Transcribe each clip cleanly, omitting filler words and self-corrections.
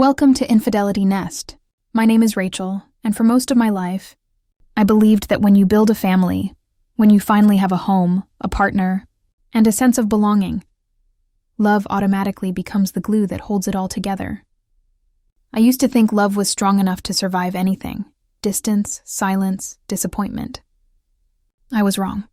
Welcome to Infidelity Nest. My name is Rachel, and for most of my life, I believed that when you build a family, when you finally have a home, a partner, and a sense of belonging, love automatically becomes the glue that holds it all together. I used to think love was strong enough to survive anything: distance, silence, disappointment. I was wrong.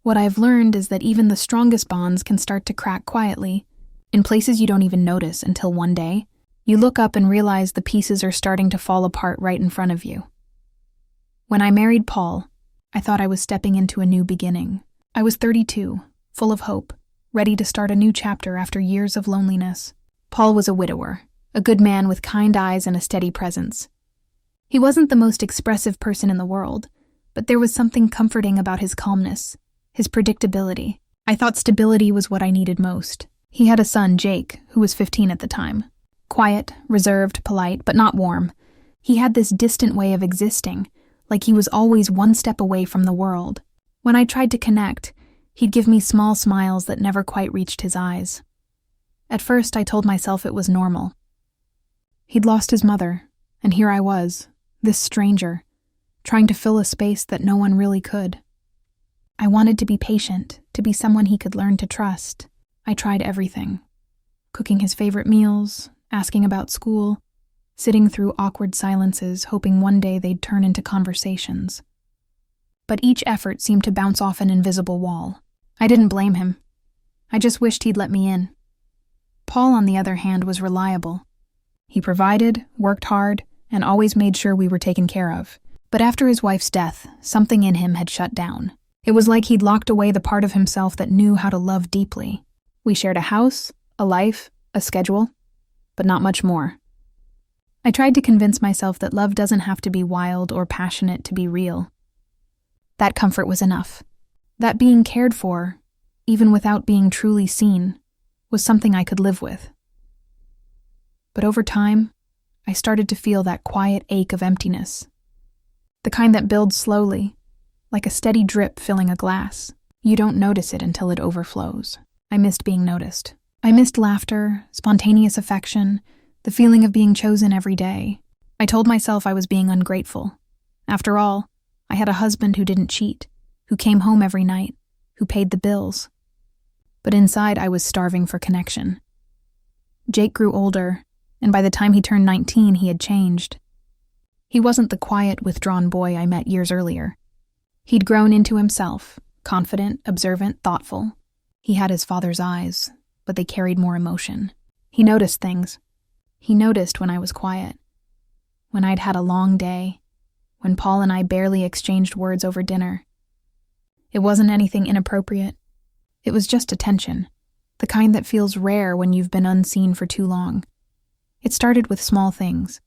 What I've learned is that even the strongest bonds can start to crack quietly, in places you don't even notice until one day, you look up and realize the pieces are starting to fall apart right in front of you. When I married Paul, I thought I was stepping into a new beginning. I was 32, full of hope, ready to start a new chapter after years of loneliness. Paul was a widower, a good man with kind eyes and a steady presence. He wasn't the most expressive person in the world, but there was something comforting about his calmness, his predictability. I thought stability was what I needed most. He had a son, Jake, who was 15 at the time. Quiet, reserved, polite, but not warm. He had this distant way of existing, like he was always one step away from the world. When I tried to connect, he'd give me small smiles that never quite reached his eyes. At first, I told myself it was normal. He'd lost his mother, and here I was, this stranger, trying to fill a space that no one really could. I wanted to be patient, to be someone he could learn to trust. I tried everything. Cooking his favorite meals, asking about school, sitting through awkward silences, hoping one day they'd turn into conversations. But each effort seemed to bounce off an invisible wall. I didn't blame him. I just wished he'd let me in. Paul, on the other hand, was reliable. He provided, worked hard, and always made sure we were taken care of. But after his wife's death, something in him had shut down. It was like he'd locked away the part of himself that knew how to love deeply. We shared a house, a life, a schedule, but not much more. I tried to convince myself that love doesn't have to be wild or passionate to be real. That comfort was enough. That being cared for, even without being truly seen, was something I could live with. But over time, I started to feel that quiet ache of emptiness. The kind that builds slowly, like a steady drip filling a glass. You don't notice it until it overflows. I missed being noticed. I missed laughter, spontaneous affection, the feeling of being chosen every day. I told myself I was being ungrateful. After all, I had a husband who didn't cheat, who came home every night, who paid the bills. But inside, I was starving for connection. Jake grew older, and by the time he turned 19, he had changed. He wasn't the quiet, withdrawn boy I met years earlier. He'd grown into himself, confident, observant, thoughtful. He had his father's eyes, but they carried more emotion. He noticed things. He noticed when I was quiet, when I'd had a long day, when Paul and I barely exchanged words over dinner. It wasn't anything inappropriate. It was just attention, the kind that feels rare when you've been unseen for too long. It started with small things.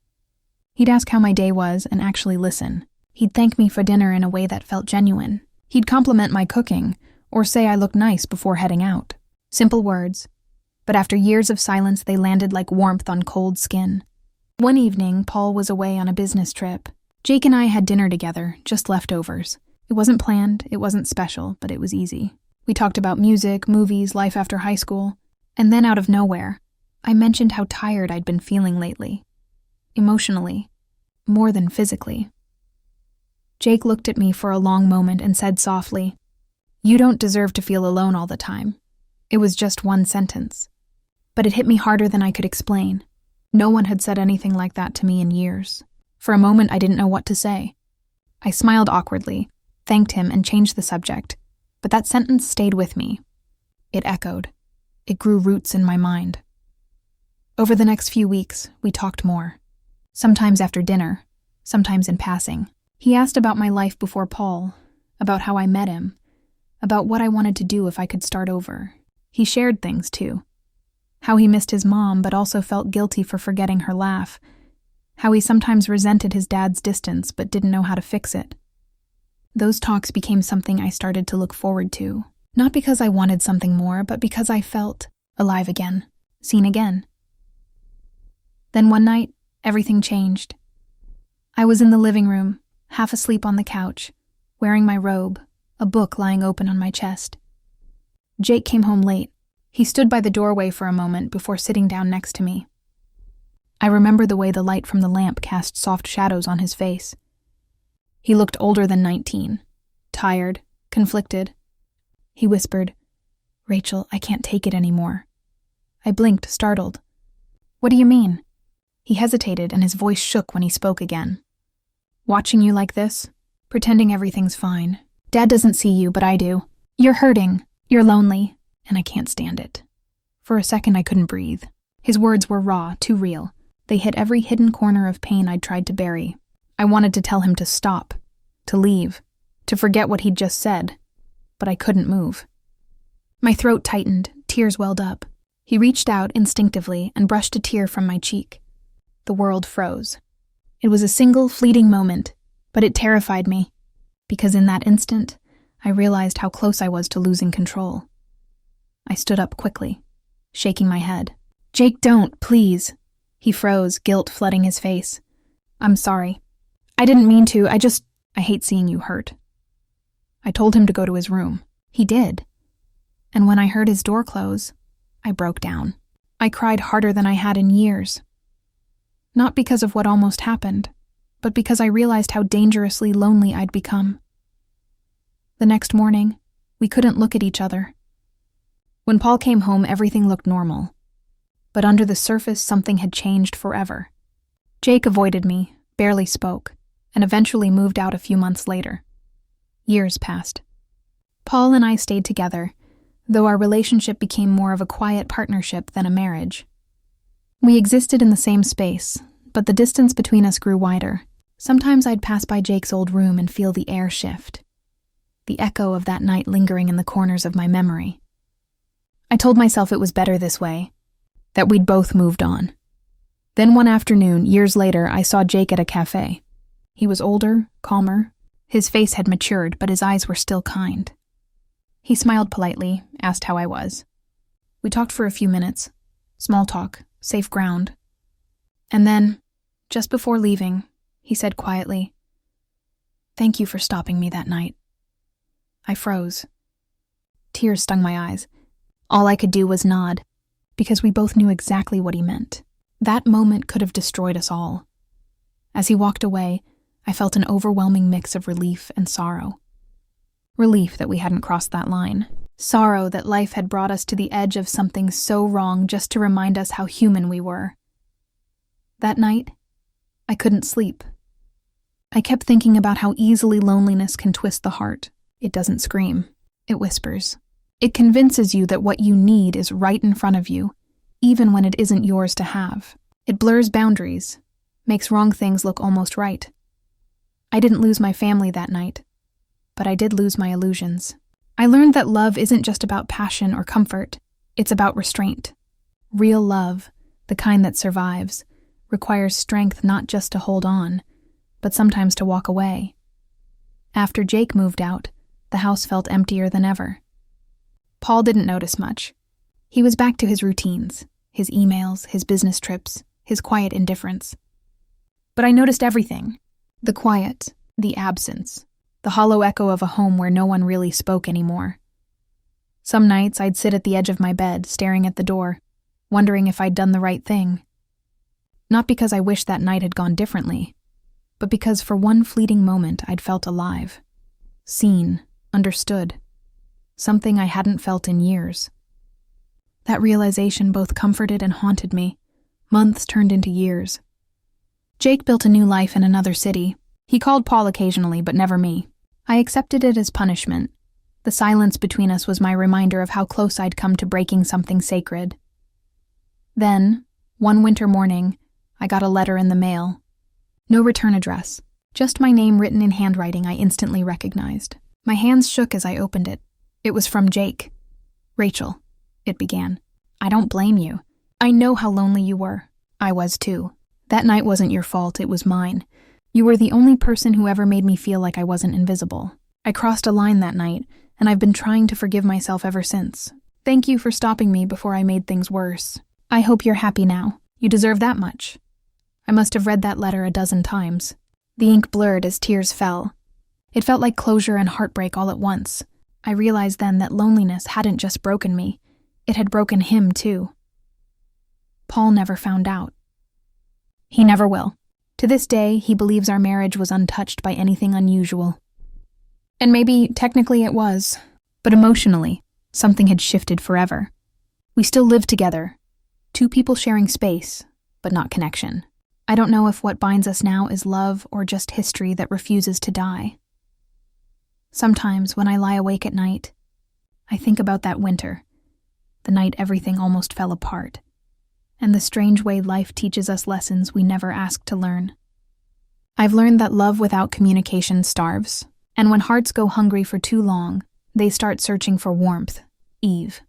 He'd ask how my day was and actually listen. He'd thank me for dinner in a way that felt genuine. He'd compliment my cooking, or say I looked nice before heading out. Simple words, but after years of silence, they landed like warmth on cold skin. One evening, Paul was away on a business trip. Jake and I had dinner together, just leftovers. It wasn't planned, it wasn't special, but it was easy. We talked about music, movies, life after high school, and then out of nowhere, I mentioned how tired I'd been feeling lately. Emotionally, more than physically. Jake looked at me for a long moment and said softly, "You don't deserve to feel alone all the time." It was just one sentence, but it hit me harder than I could explain. No one had said anything like that to me in years. For a moment, I didn't know what to say. I smiled awkwardly, thanked him, and changed the subject, but that sentence stayed with me. It echoed. It grew roots in my mind. Over the next few weeks, we talked more. Sometimes after dinner, sometimes in passing. He asked about my life before Paul, about how I met him, about what I wanted to do if I could start over. He shared things, too. How he missed his mom but also felt guilty for forgetting her laugh. How he sometimes resented his dad's distance but didn't know how to fix it. Those talks became something I started to look forward to. Not because I wanted something more, but because I felt alive again, seen again. Then one night, everything changed. I was in the living room, half asleep on the couch, wearing my robe, a book lying open on my chest. Jake came home late. He stood by the doorway for a moment before sitting down next to me. I remember the way the light from the lamp cast soft shadows on his face. He looked older than 19, tired, conflicted. He whispered, "Rachel, I can't take it anymore." I blinked, startled. "What do you mean?" He hesitated and his voice shook when he spoke again. "Watching you like this, pretending everything's fine. Dad doesn't see you, but I do. You're hurting, you're lonely, and I can't stand it." For a second I couldn't breathe. His words were raw, too real. They hit every hidden corner of pain I'd tried to bury. I wanted to tell him to stop, to leave, to forget what he'd just said, but I couldn't move. My throat tightened, tears welled up. He reached out instinctively and brushed a tear from my cheek. The world froze. It was a single, fleeting moment, but it terrified me, because in that instant, I realized how close I was to losing control. I stood up quickly, shaking my head. "Jake, don't, please." He froze, guilt flooding his face. "I'm sorry. I didn't mean to, I hate seeing you hurt." I told him to go to his room. He did. And when I heard his door close, I broke down. I cried harder than I had in years. Not because of what almost happened, but because I realized how dangerously lonely I'd become. The next morning, we couldn't look at each other. When Paul came home, everything looked normal. But under the surface, something had changed forever. Jake avoided me, barely spoke, and eventually moved out a few months later. Years passed. Paul and I stayed together, though our relationship became more of a quiet partnership than a marriage. We existed in the same space, but the distance between us grew wider. Sometimes I'd pass by Jake's old room and feel the air shift, the echo of that night lingering in the corners of my memory. I told myself it was better this way, that we'd both moved on. Then one afternoon, years later, I saw Jake at a cafe. He was older, calmer. His face had matured, but his eyes were still kind. He smiled politely, asked how I was. We talked for a few minutes. Small talk, safe ground. And then, just before leaving, he said quietly, "Thank you for stopping me that night." I froze. Tears stung my eyes. All I could do was nod, because we both knew exactly what he meant. That moment could have destroyed us all. As he walked away, I felt an overwhelming mix of relief and sorrow. Relief that we hadn't crossed that line. Sorrow that life had brought us to the edge of something so wrong just to remind us how human we were. That night, I couldn't sleep. I kept thinking about how easily loneliness can twist the heart. It doesn't scream. It whispers. It convinces you that what you need is right in front of you, even when it isn't yours to have. It blurs boundaries, makes wrong things look almost right. I didn't lose my family that night, but I did lose my illusions. I learned that love isn't just about passion or comfort, it's about restraint. Real love, the kind that survives, requires strength not just to hold on, but sometimes to walk away. After Jake moved out, the house felt emptier than ever. Paul didn't notice much. He was back to his routines, his emails, his business trips, his quiet indifference. But I noticed everything. The quiet, the absence, the hollow echo of a home where no one really spoke anymore. Some nights I'd sit at the edge of my bed, staring at the door, wondering if I'd done the right thing. Not because I wished that night had gone differently, but because for one fleeting moment I'd felt alive, seen, understood. Something I hadn't felt in years. That realization both comforted and haunted me. Months turned into years. Jake built a new life in another city. He called Paul occasionally, but never me. I accepted it as punishment. The silence between us was my reminder of how close I'd come to breaking something sacred. Then, one winter morning, I got a letter in the mail. No return address, just my name written in handwriting I instantly recognized. My hands shook as I opened it. It was from Jake. "Rachel," it began, "I don't blame you. I know how lonely you were. I was too. That night wasn't your fault, it was mine. You were the only person who ever made me feel like I wasn't invisible. I crossed a line that night, and I've been trying to forgive myself ever since. Thank you for stopping me before I made things worse. I hope you're happy now. You deserve that much." I must have read that letter a dozen times. The ink blurred as tears fell. It felt like closure and heartbreak all at once. I realized then that loneliness hadn't just broken me, it had broken him too. Paul never found out. He never will. To this day, he believes our marriage was untouched by anything unusual. And maybe technically it was, but emotionally, something had shifted forever. We still live together, two people sharing space, but not connection. I don't know if what binds us now is love or just history that refuses to die. Sometimes when I lie awake at night, I think about that winter, the night everything almost fell apart, and the strange way life teaches us lessons we never asked to learn. I've learned that love without communication starves, and when hearts go hungry for too long, they start searching for warmth, Eve.